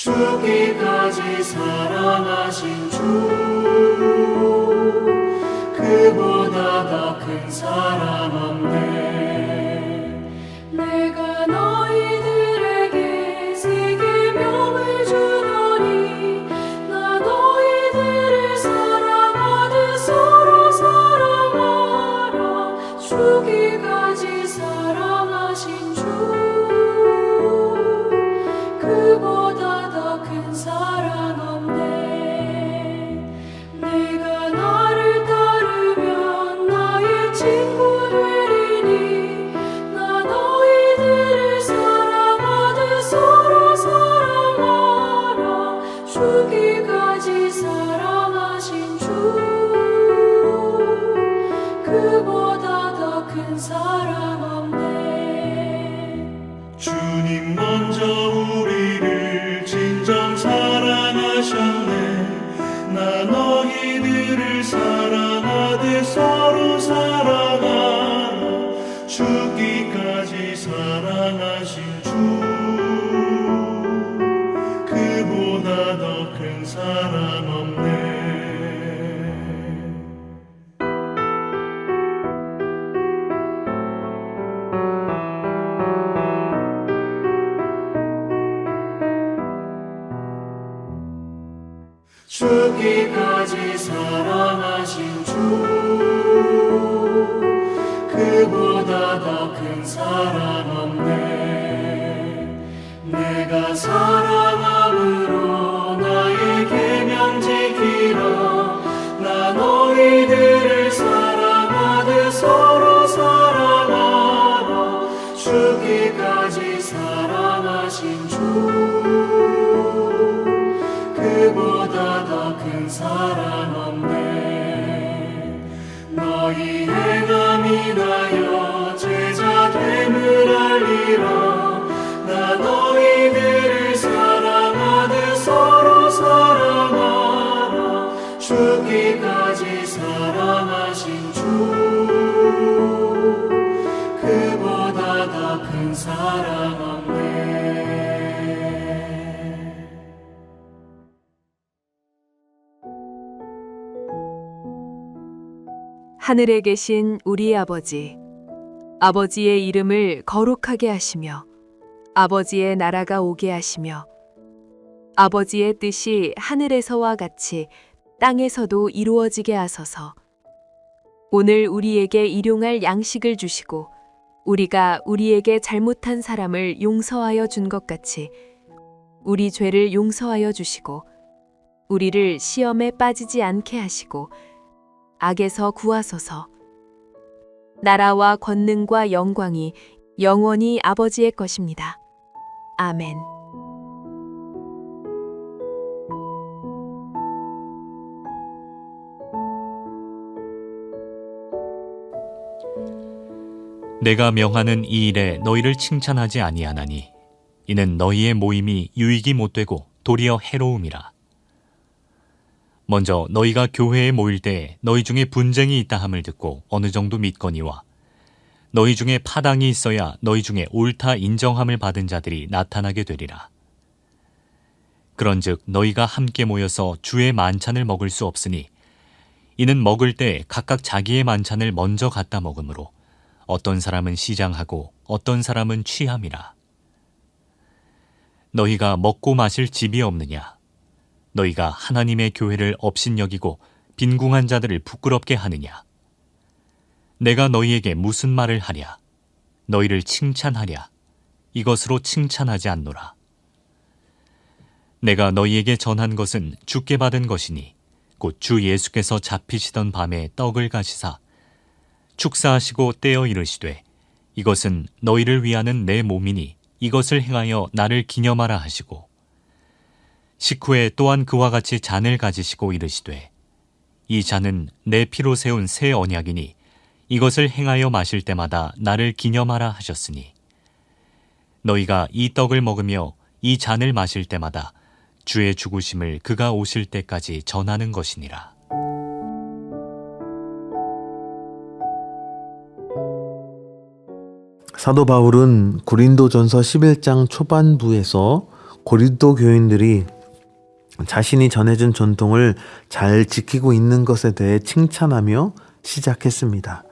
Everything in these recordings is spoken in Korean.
죽기까지 사랑하신 주, 그보다 더 큰 사랑 없네. 내가 너희들에게 새 계명을 주노니 나 너희들을 사랑하듯 서로 사랑하라. 죽기까지 사랑하신 주, 그보다 더 큰 사랑 없네. 내가 나를 따르면 나의 친구 되리니 나 너희들을 사랑하듯 서로 사랑하라. 죽기까지 사랑하신 주, 그보다 더 큰 사랑 없네. 주님 먼저 우리를 진정 사랑하셨네. 나 너희들을 사랑하듯 서로 사랑하라. 죽기까지 사랑하신 주, 그보다 더 큰 사랑 없네. 죽기까지 사랑하신 주, 그보다 더 큰 사랑 없네. 내가 사랑함으로 나의 계명 지키라. 나 너희들을 사랑하듯 서로 사랑하라. 죽기까지 사랑하신 주, 그보다 더 큰 사랑 없네. 너희 행함 인하여 제자 됨을 알리라. 나 너희들을 사랑하듯 서로 사랑하라. 죽기까지 사랑하신 주, 그보다 더 큰 사랑 없네. 하늘에 계신 우리 아버지, 아버지의 이름을 거룩하게 하시며 아버지의 나라가 오게 하시며 아버지의 뜻이 하늘에서와 같이 땅에서도 이루어지게 하소서. 오늘 우리에게 일용할 양식을 주시고 우리가 우리에게 잘못한 사람을 용서하여 준 것 같이 우리 죄를 용서하여 주시고 우리를 시험에 빠지지 않게 하시고 악에서 구하소서. 나라와 권능과 영광이 영원히 아버지의 것입니다. 아멘. 내가 명하는 이 일에 너희를 칭찬하지 아니하나니 이는 너희의 모임이 유익이 못되고 도리어 해로움이라. 먼저 너희가 교회에 모일 때 너희 중에 분쟁이 있다 함을 듣고 어느 정도 믿거니와 너희 중에 파당이 있어야 너희 중에 옳다 인정함을 받은 자들이 나타나게 되리라. 그런즉 너희가 함께 모여서 주의 만찬을 먹을 수 없으니 이는 먹을 때 각각 자기의 만찬을 먼저 갖다 먹으므로 어떤 사람은 시장하고 어떤 사람은 취함이라. 너희가 먹고 마실 집이 없느냐? 너희가 하나님의 교회를 업신여기고 빈궁한 자들을 부끄럽게 하느냐? 내가 너희에게 무슨 말을 하랴? 너희를 칭찬하랴? 이것으로 칭찬하지 않노라. 내가 너희에게 전한 것은 주께 받은 것이니 곧 주 예수께서 잡히시던 밤에 떡을 가시사 축사하시고 떼어 이르시되 이것은 너희를 위하는 내 몸이니 이것을 행하여 나를 기념하라 하시고 식후에 또한 그와 같이 잔을 가지시고 이르시되 이 잔은 내 피로 세운 새 언약이니 이것을 행하여 마실 때마다 나를 기념하라 하셨으니 너희가 이 떡을 먹으며 이 잔을 마실 때마다 주의 죽으심을 그가 오실 때까지 전하는 것이니라. 사도 바울은 고린도전서 11장 초반부에서 고린도 교인들이 자신이 전해준 전통을 잘 지키고 있는 것에 대해 칭찬하며 시작했습니다.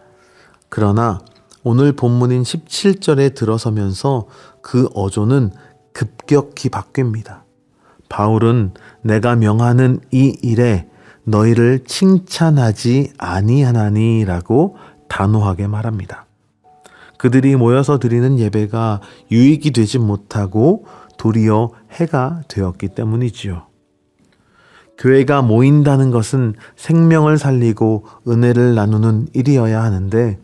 그러나 오늘 본문인 17절에 들어서면서 그 어조는 급격히 바뀝니다. 바울은 내가 명하는 이 일에 너희를 칭찬하지 아니하나니 라고 단호하게 말합니다. 그들이 모여서 드리는 예배가 유익이 되지 못하고 도리어 해가 되었기 때문이지요. 교회가 모인다는 것은 생명을 살리고 은혜를 나누는 일이어야 하는데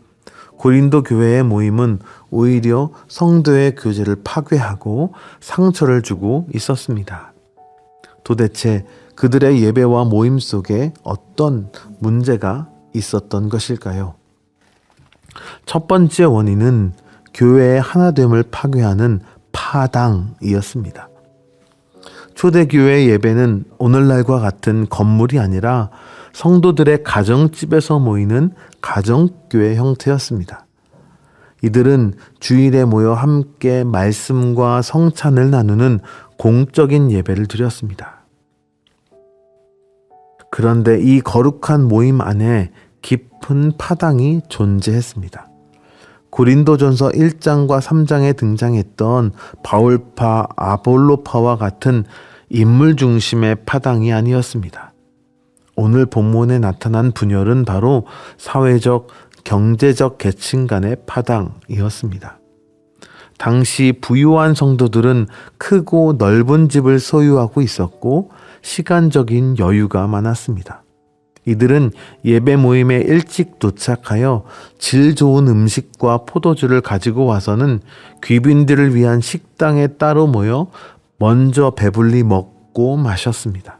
고린도 교회의 모임은 오히려 성도의 교제를 파괴하고 상처를 주고 있었습니다. 도대체 그들의 예배와 모임 속에 어떤 문제가 있었던 것일까요? 첫 번째 원인은 교회의 하나됨을 파괴하는 파당이었습니다. 초대교회 예배는 오늘날과 같은 건물이 아니라 성도들의 가정집에서 모이는 가정교회 형태였습니다. 이들은 주일에 모여 함께 말씀과 성찬을 나누는 공적인 예배를 드렸습니다. 그런데 이 거룩한 모임 안에 깊은 파당이 존재했습니다. 고린도전서 1장과 3장에 등장했던 바울파, 아볼로파와 같은 인물 중심의 파당이 아니었습니다. 오늘 본문에 나타난 분열은 바로 사회적, 경제적 계층 간의 파당이었습니다. 당시 부유한 성도들은 크고 넓은 집을 소유하고 있었고 시간적인 여유가 많았습니다. 이들은 예배 모임에 일찍 도착하여 질 좋은 음식과 포도주를 가지고 와서는 귀빈들을 위한 식당에 따로 모여 먼저 배불리 먹고 마셨습니다.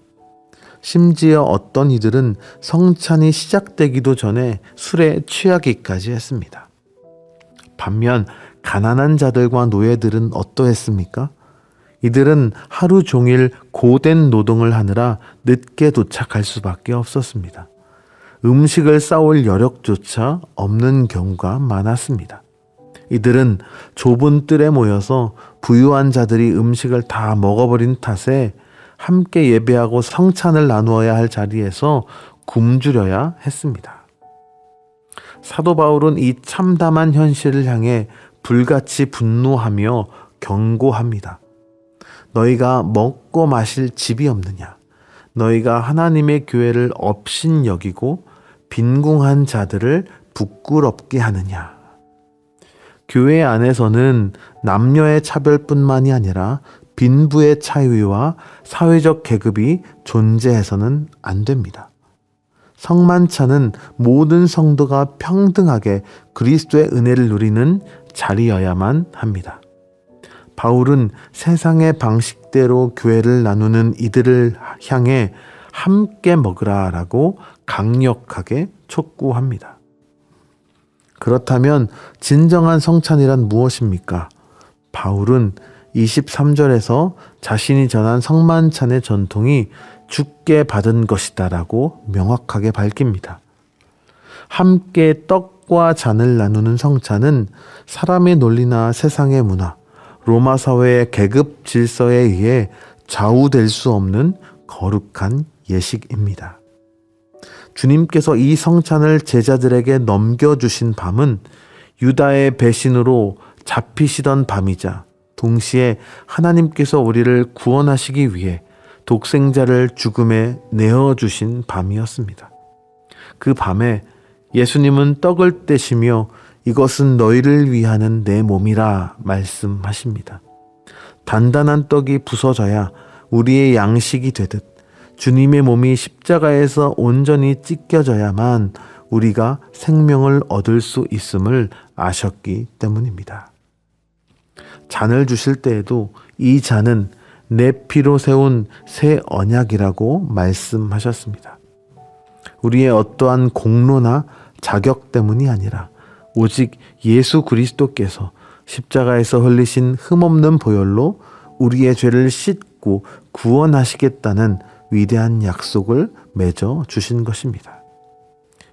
심지어 어떤 이들은 성찬이 시작되기도 전에 술에 취하기까지 했습니다. 반면 가난한 자들과 노예들은 어떠했습니까? 이들은 하루 종일 고된 노동을 하느라 늦게 도착할 수밖에 없었습니다. 음식을 싸올 여력조차 없는 경우가 많았습니다. 이들은 좁은 뜰에 모여서 부유한 자들이 음식을 다 먹어버린 탓에 함께 예배하고 성찬을 나누어야 할 자리에서 굶주려야 했습니다. 사도 바울은 이 참담한 현실을 향해 불같이 분노하며 경고합니다. 너희가 먹고 마실 집이 없느냐? 너희가 하나님의 교회를 업신여기고 빈궁한 자들을 부끄럽게 하느냐? 교회 안에서는 남녀의 차별뿐만이 아니라 빈부의 차이와 사회적 계급이 존재해서는 안 됩니다. 성만찬은 모든 성도가 평등하게 그리스도의 은혜를 누리는 자리여야만 합니다. 바울은 세상의 방식대로 교회를 나누는 이들을 향해 함께 먹으라라고 강력하게 촉구합니다. 그렇다면 진정한 성찬이란 무엇입니까? 바울은 23절에서 자신이 전한 성만찬의 전통이 주께 받은 것이다라고 명확하게 밝힙니다. 함께 떡과 잔을 나누는 성찬은 사람의 논리나 세상의 문화, 로마 사회의 계급 질서에 의해 좌우될 수 없는 거룩한 예식입니다. 주님께서 이 성찬을 제자들에게 넘겨주신 밤은 유다의 배신으로 잡히시던 밤이자 동시에 하나님께서 우리를 구원하시기 위해 독생자를 죽음에 내어주신 밤이었습니다. 그 밤에 예수님은 떡을 떼시며 이것은 너희를 위하는 내 몸이라 말씀하십니다. 단단한 떡이 부서져야 우리의 양식이 되듯 주님의 몸이 십자가에서 온전히 찢겨져야만 우리가 생명을 얻을 수 있음을 아셨기 때문입니다. 잔을 주실 때에도 이 잔은 내 피로 세운 새 언약이라고 말씀하셨습니다. 우리의 어떠한 공로나 자격 때문이 아니라 오직 예수 그리스도께서 십자가에서 흘리신 흠없는 보혈로 우리의 죄를 씻고 구원하시겠다는 위대한 약속을 맺어 주신 것입니다.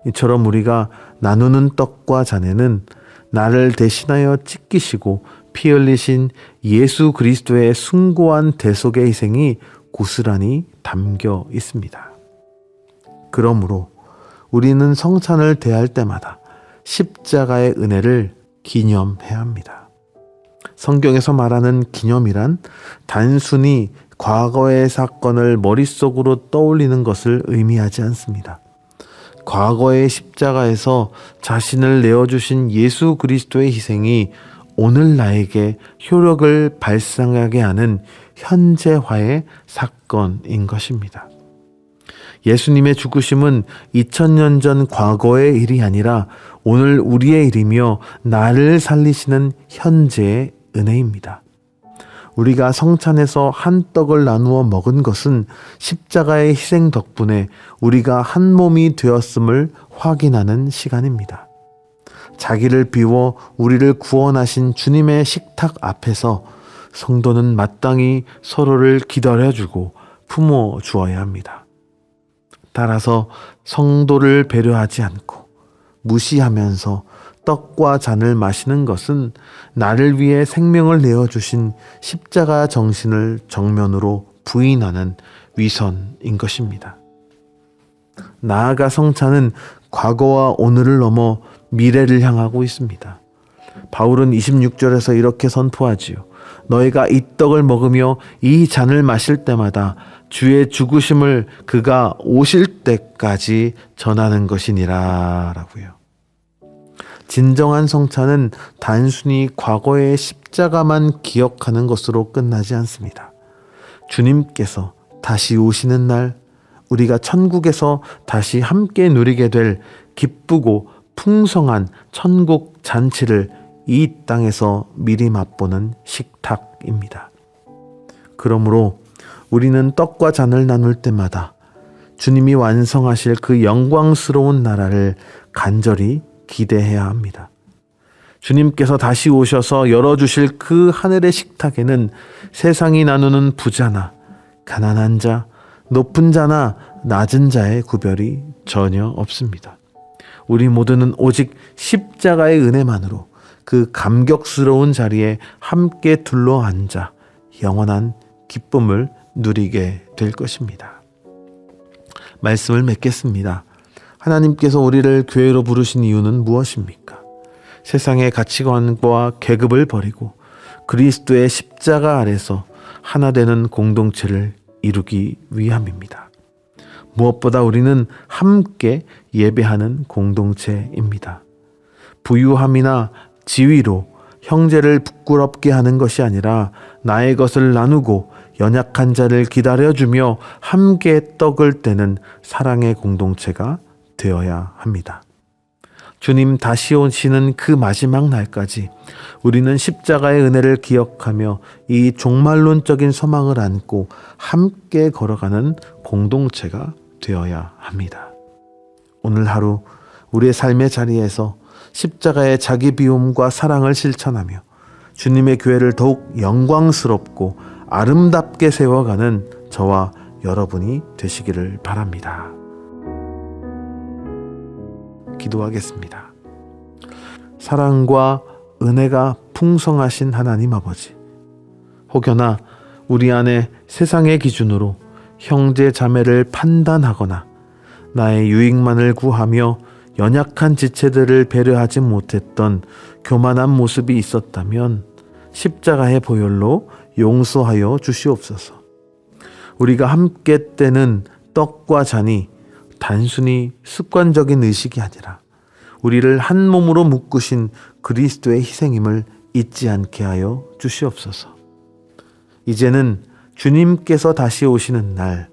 이처럼 우리가 나누는 떡과 잔에는 나를 대신하여 찢기시고 피 흘리신 예수 그리스도의 숭고한 대속의 희생이 고스란히 담겨 있습니다. 그러므로 우리는 성찬을 대할 때마다 십자가의 은혜를 기념해야 합니다. 성경에서 말하는 기념이란 단순히 과거의 사건을 머릿속으로 떠올리는 것을 의미하지 않습니다. 과거의 십자가에서 자신을 내어주신 예수 그리스도의 희생이 오늘 나에게 효력을 발생하게 하는 현재화의 사건인 것입니다. 예수님의 죽으심은 2000년 전 과거의 일이 아니라 오늘 우리의 일이며 나를 살리시는 현재의 은혜입니다. 우리가 성찬에서 한 떡을 나누어 먹은 것은 십자가의 희생 덕분에 우리가 한 몸이 되었음을 확인하는 시간입니다. 자기를 비워 우리를 구원하신 주님의 식탁 앞에서 성도는 마땅히 서로를 기다려주고 품어주어야 합니다. 따라서 성도를 배려하지 않고 무시하면서 떡과 잔을 마시는 것은 나를 위해 생명을 내어주신 십자가 정신을 정면으로 부인하는 위선인 것입니다. 나아가 성찬은 과거와 오늘을 넘어 미래를 향하고 있습니다. 바울은 26절에서 이렇게 선포하지요. 너희가 이 떡을 먹으며 이 잔을 마실 때마다 주의 죽으심을 그가 오실 때까지 전하는 것이니라 라고요. 진정한 성찬은 단순히 과거의 십자가만 기억하는 것으로 끝나지 않습니다. 주님께서 다시 오시는 날 우리가 천국에서 다시 함께 누리게 될 기쁘고 풍성한 천국 잔치를 이 땅에서 미리 맛보는 식탁입니다. 그러므로 우리는 떡과 잔을 나눌 때마다 주님이 완성하실 그 영광스러운 나라를 간절히 기대해야 합니다. 주님께서 다시 오셔서 열어주실 그 하늘의 식탁에는 세상이 나누는 부자나 가난한 자, 높은 자나 낮은 자의 구별이 전혀 없습니다. 우리 모두는 오직 십자가의 은혜만으로 그 감격스러운 자리에 함께 둘러앉아 영원한 기쁨을 누리게 될 것입니다. 말씀을 맺겠습니다. 하나님께서 우리를 교회로 부르신 이유는 무엇입니까? 세상의 가치관과 계급을 버리고 그리스도의 십자가 아래서 하나 되는 공동체를 이루기 위함입니다. 무엇보다 우리는 함께 예배하는 공동체입니다. 부유함이나 지위로 형제를 부끄럽게 하는 것이 아니라 나의 것을 나누고 연약한 자를 기다려주며 함께 떡을 떼는 사랑의 공동체가 되어야 합니다. 주님 다시 오시는 그 마지막 날까지 우리는 십자가의 은혜를 기억하며 이 종말론적인 소망을 안고 함께 걸어가는 공동체가 되어야 합니다. 오늘 하루 우리의 삶의 자리에서 십자가의 자기 비움과 사랑을 실천하며 주님의 교회를 더욱 영광스럽고 아름답게 세워가는 저와 여러분이 되시기를 바랍니다. 기도하겠습니다. 사랑과 은혜가 풍성하신 하나님 아버지, 혹여나 우리 안에 세상의 기준으로 형제 자매를 판단하거나 나의 유익만을 구하며 연약한 지체들을 배려하지 못했던 교만한 모습이 있었다면 십자가의 보혈로 용서하여 주시옵소서. 우리가 함께 떼는 떡과 잔이 단순히 습관적인 의식이 아니라 우리를 한 몸으로 묶으신 그리스도의 희생임을 잊지 않게 하여 주시옵소서. 이제는 주님께서 다시 오시는 날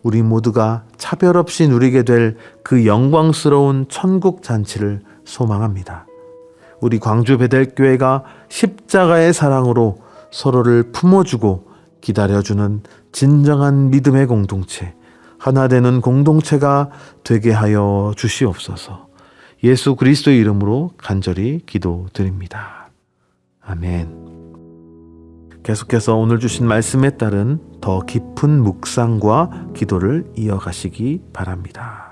우리 모두가 차별 없이 누리게 될 그 영광스러운 천국 잔치를 소망합니다. 우리 광주 베델교회가 십자가의 사랑으로 서로를 품어주고 기다려주는 진정한 믿음의 공동체, 하나 되는 공동체가 되게 하여 주시옵소서. 예수 그리스도의 이름으로 간절히 기도드립니다. 아멘. 계속해서 오늘 주신 말씀에 따른 더 깊은 묵상과 기도를 이어가시기 바랍니다.